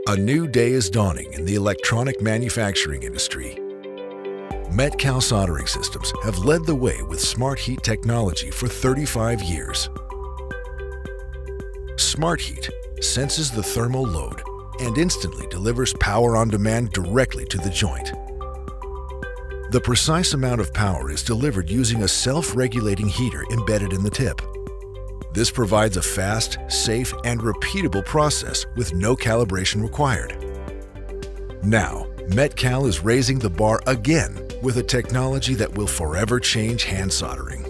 A new day is dawning in the electronic manufacturing industry. Metcal soldering systems have led the way with SmartHeat technology for 35 years. SmartHeat senses the thermal load and instantly delivers power on demand directly to the joint. The precise amount of power is delivered using a self-regulating heater embedded in the tip. This provides a fast, safe, and repeatable process with no calibration required. Now, Metcal is raising the bar again with a technology that will forever change hand soldering.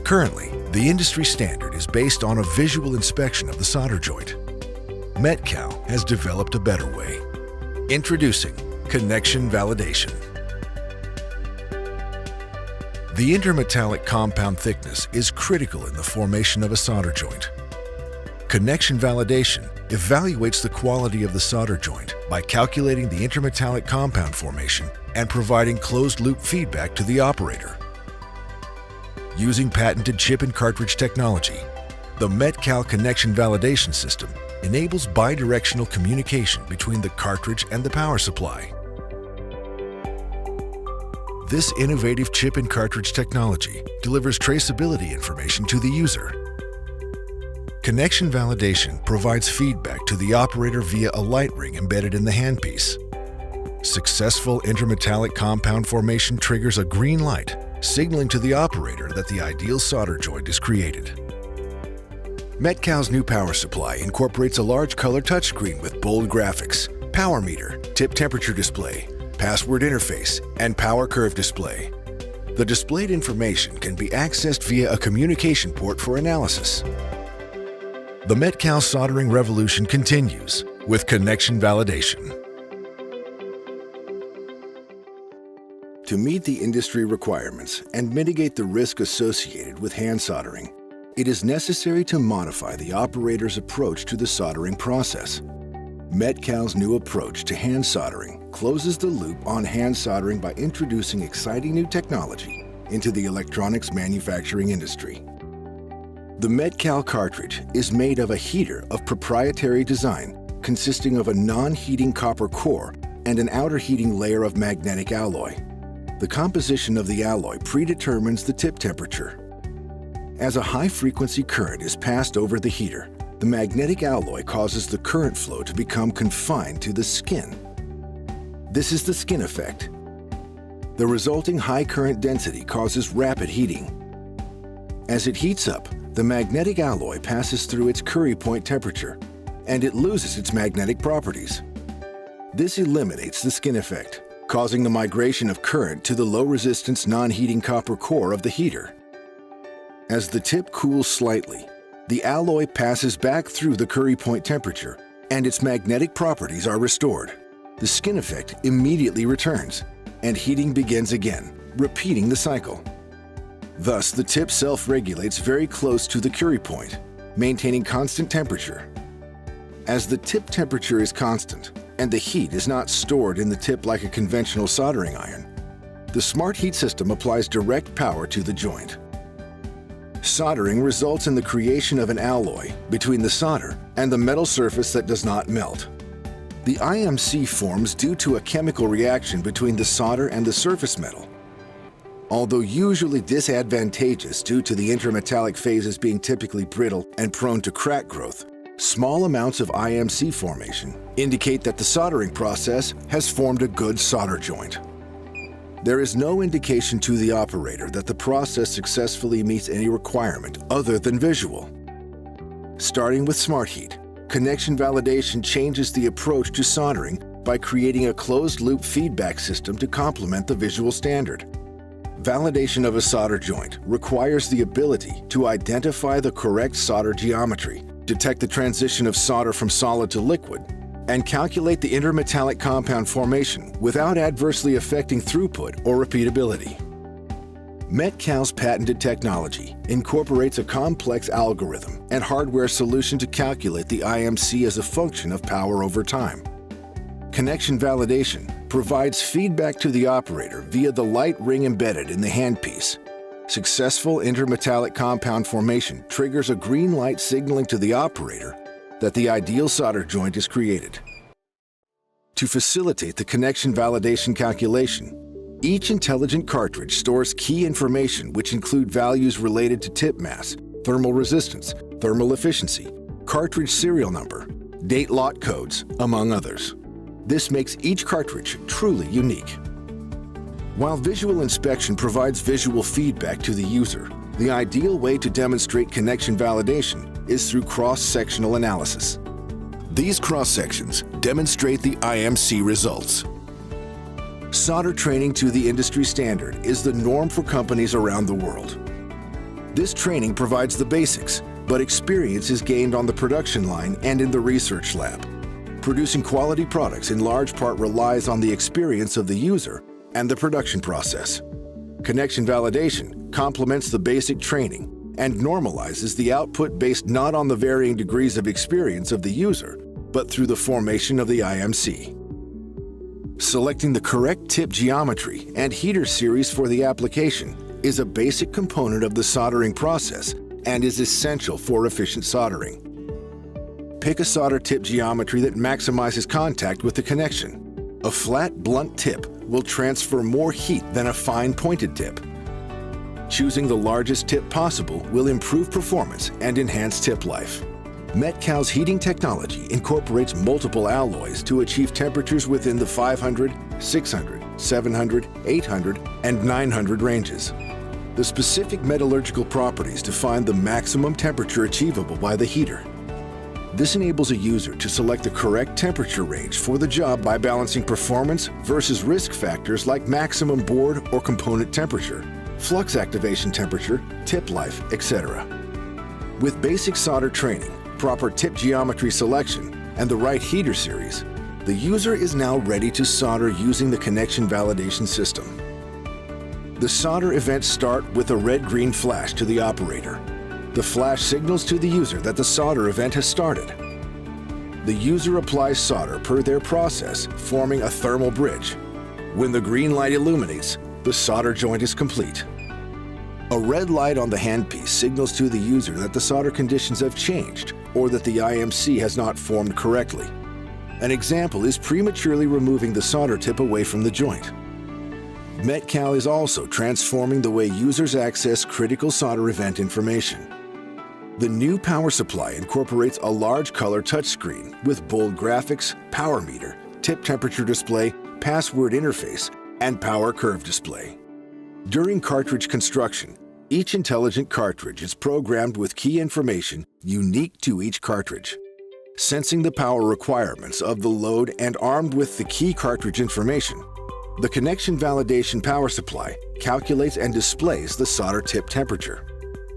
Currently, the industry standard is based on a visual inspection of the solder joint. Metcal has developed a better way. Introducing connection validation. The intermetallic compound thickness is critical in the formation of a solder joint. Connection validation evaluates the quality of the solder joint by calculating the intermetallic compound formation and providing closed-loop feedback to the operator. Using patented chip and cartridge technology, the Metcal connection validation system enables bidirectional communication between the cartridge and the power supply. This innovative chip and cartridge technology delivers traceability information to the user. Connection validation provides feedback to the operator via a light ring embedded in the handpiece. Successful intermetallic compound formation triggers a green light, signaling to the operator that the ideal solder joint is created. Metcal's new power supply incorporates a large color touchscreen with bold graphics, power meter, tip temperature display, password interface, and power curve display. The displayed information can be accessed via a communication port for analysis. The Metcal soldering revolution continues with connection validation. To meet the industry requirements and mitigate the risk associated with hand soldering, it is necessary to modify the operator's approach to the soldering process. Metcal's new approach to hand soldering closes the loop on hand soldering by introducing exciting new technology into the electronics manufacturing industry. The Metcal cartridge is made of a heater of proprietary design consisting of a non-heating copper core and an outer heating layer of magnetic alloy. The composition of the alloy predetermines the tip temperature. As a high-frequency current is passed over the heater, the magnetic alloy causes the current flow to become confined to the skin. This is the skin effect. The resulting high current density causes rapid heating. As it heats up, the magnetic alloy passes through its Curie point temperature, and it loses its magnetic properties. This eliminates the skin effect, causing the migration of current to the low-resistance non-heating copper core of the heater. As the tip cools slightly, the alloy passes back through the Curie point temperature, and its magnetic properties are restored. The skin effect immediately returns, and heating begins again, repeating the cycle. Thus, the tip self-regulates very close to the Curie point, maintaining constant temperature. As the tip temperature is constant, and the heat is not stored in the tip like a conventional soldering iron, the SmartHeat system applies direct power to the joint. Soldering results in the creation of an alloy between the solder and the metal surface that does not melt. The IMC forms due to a chemical reaction between the solder and the surface metal. Although usually disadvantageous due to the intermetallic phases being typically brittle and prone to crack growth, small amounts of IMC formation indicate that the soldering process has formed a good solder joint. There is no indication to the operator that the process successfully meets any requirement other than visual. Starting with SmartHeat, connection validation changes the approach to soldering by creating a closed-loop feedback system to complement the visual standard. Validation of a solder joint requires the ability to identify the correct solder geometry, detect the transition of solder from solid to liquid, and calculate the intermetallic compound formation without adversely affecting throughput or repeatability. Metcal's patented technology incorporates a complex algorithm and hardware solution to calculate the IMC as a function of power over time. Connection validation provides feedback to the operator via the light ring embedded in the handpiece. Successful intermetallic compound formation triggers a green light signaling to the operator that the ideal solder joint is created. To facilitate the connection validation calculation, each intelligent cartridge stores key information which include values related to tip mass, thermal resistance, thermal efficiency, cartridge serial number, date lot codes, among others. This makes each cartridge truly unique. While visual inspection provides visual feedback to the user, the ideal way to demonstrate connection validation is through cross-sectional analysis. These cross-sections demonstrate the IMC results. Solder training to the industry standard is the norm for companies around the world. This training provides the basics, but experience is gained on the production line and in the research lab. Producing quality products in large part relies on the experience of the user and the production process. Connection validation complements the basic training and normalizes the output based not on the varying degrees of experience of the user, but through the formation of the IMC. Selecting the correct tip geometry and heater series for the application is a basic component of the soldering process and is essential for efficient soldering. Pick a solder tip geometry that maximizes contact with the connection. A flat, blunt tip will transfer more heat than a fine, pointed tip. Choosing the largest tip possible will improve performance and enhance tip life. Metcal's heating technology incorporates multiple alloys to achieve temperatures within the 500, 600, 700, 800, and 900 ranges. The specific metallurgical properties define the maximum temperature achievable by the heater. This enables a user to select the correct temperature range for the job by balancing performance versus risk factors like maximum board or component temperature, flux activation temperature, tip life, etc. With basic solder training, proper tip geometry selection, and the right heater series, the user is now ready to solder using the connection validation system. The solder events start with a red-green flash to the operator. The flash signals to the user that the solder event has started. The user applies solder per their process, forming a thermal bridge. When the green light illuminates, the solder joint is complete. A red light on the handpiece signals to the user that the solder conditions have changed or that the IMC has not formed correctly. An example is prematurely removing the solder tip away from the joint. Metcal is also transforming the way users access critical solder event information. The new power supply incorporates a large color touchscreen with bold graphics, power meter, tip temperature display, password interface, and power curve display. During cartridge construction, each intelligent cartridge is programmed with key information unique to each cartridge. Sensing the power requirements of the load and armed with the key cartridge information, the connection validation power supply calculates and displays the solder tip temperature.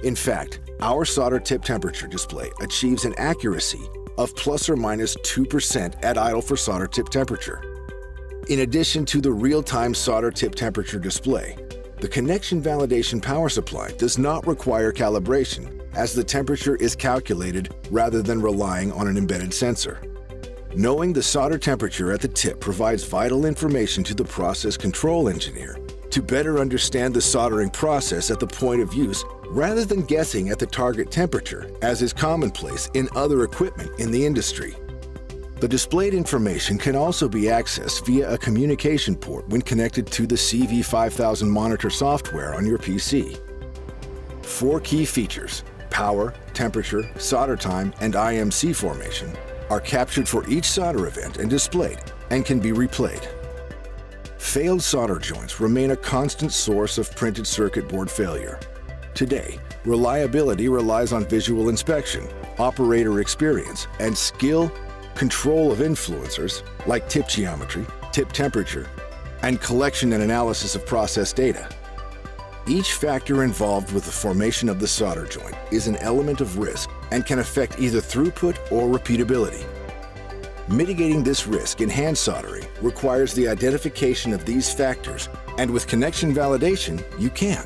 In fact, our solder tip temperature display achieves an accuracy of plus or minus 2% at idle for solder tip temperature. In addition to the real-time solder tip temperature display, the connection validation power supply does not require calibration as the temperature is calculated rather than relying on an embedded sensor. Knowing the solder temperature at the tip provides vital information to the process control engineer to better understand the soldering process at the point of use rather than guessing at the target temperature, as is commonplace in other equipment in the industry. The displayed information can also be accessed via a communication port when connected to the CV-5000 monitor software on your PC. 4 key features, power, temperature, solder time, and IMC formation, are captured for each solder event and displayed and can be replayed. Failed solder joints remain a constant source of printed circuit board failure. Today, reliability relies on visual inspection, operator experience, and skill, control of influencers like tip geometry, tip temperature, and collection and analysis of process data. Each factor involved with the formation of the solder joint is an element of risk and can affect either throughput or repeatability. Mitigating this risk in hand soldering requires the identification of these factors, and with connection validation, you can.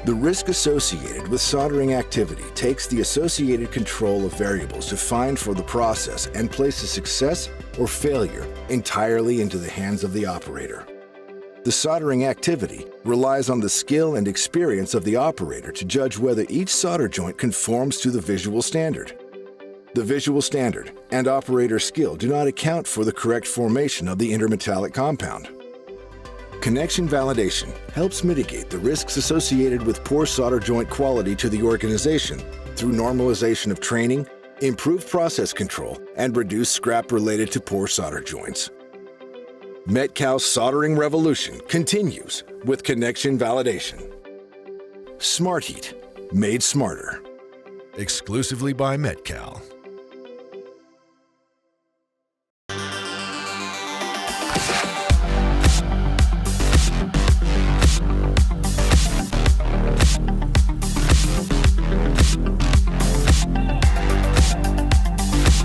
The risk associated with soldering activity takes the associated control of variables defined for the process and places success or failure entirely into the hands of the operator. The soldering activity relies on the skill and experience of the operator to judge whether each solder joint conforms to the visual standard. The visual standard and operator skill do not account for the correct formation of the intermetallic compound. Connection validation helps mitigate the risks associated with poor solder joint quality to the organization through normalization of training, improved process control, and reduced scrap related to poor solder joints. Metcal's soldering revolution continues with connection validation. SmartHeat, made smarter. Exclusively by Metcal.